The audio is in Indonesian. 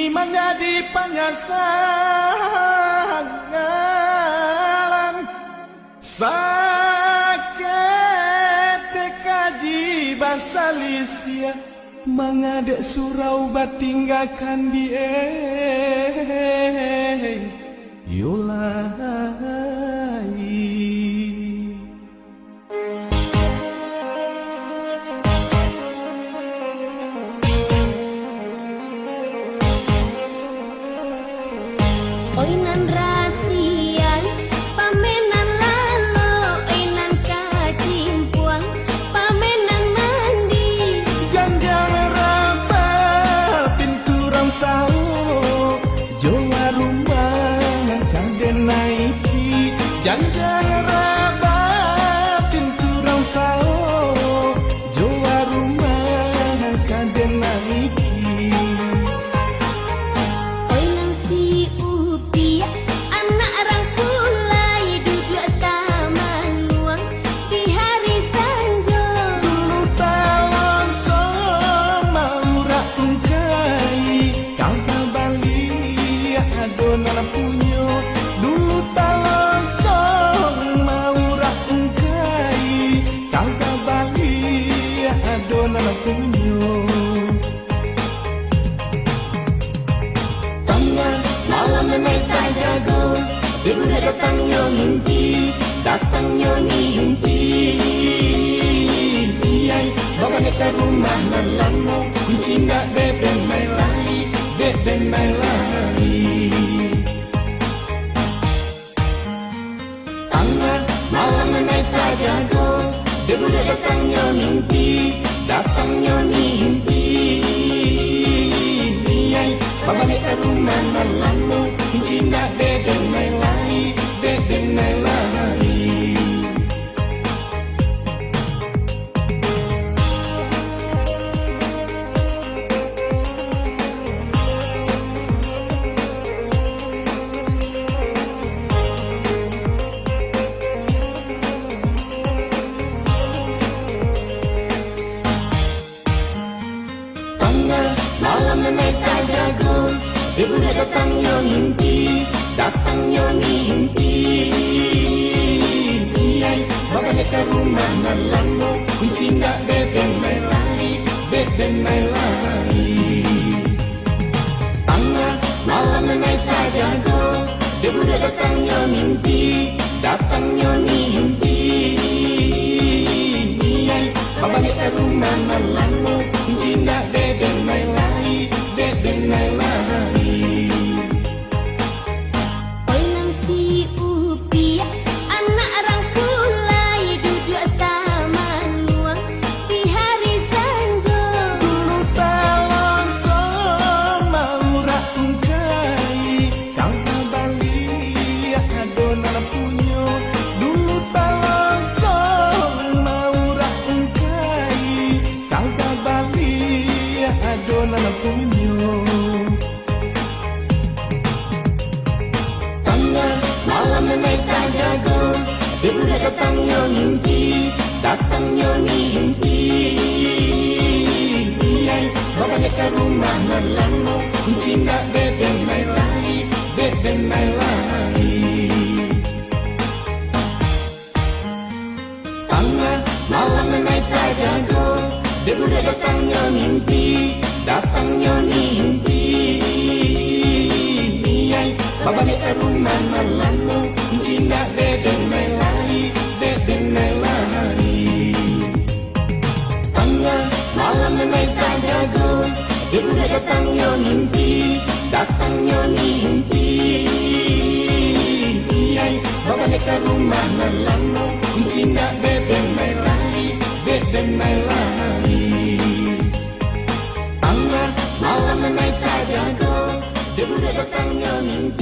menjadi penyesalan sakit kaji basalisia mengadek surau batinggakan dia yulai. Oinan rasian, pamenan lalo, oinan kacimpuan, pamenan mandi. Janjang raba pintu rangsau, jowa rumah kade naiki. Janjang raba pintu rangsau, jowa rumah kade naiki. Adonan punyo dulu talosong mau ungkai kagak bali adonan punyo Tanya malam naik jago, ibu datangnya mimpi. Iyai bawa ke rumah nalamo kunci nggak beben melai Malam naik jago, ibu datangnya mimpi. Iyai bawa ke rumah nalamo kunci nggak beben melai Malam naik jago, ibu datangnya mimpi. Iyai bawa ke rumah nalamo kunci nggak beben melai Malam naik jago, ibu datangnya mimpi. Iyai bawa ke rumah nalamo kunci nggak beben melai Oinan si Upi, anak rangkulai duduk taman luang di hari Sanjo. dulu talosong mau ungkai kagak bali adonan punyo dulu talosong mau ungkai kagak bali adonan punyo Malam naik jago, ibu datangnya mimpi. Iyai bawa ke rumah nalamo kunci nggak beben melai Malam naik jago, ibu datangnya mimpi. Iyai bawa ke rumah nalamo kunci nggak beben melai Malam naik jago, ibu datangnya mimpi. Iyai bawa ke rumah nalamo kunci nggak beben melai Malam naik jago, ibu datangnya mimpi.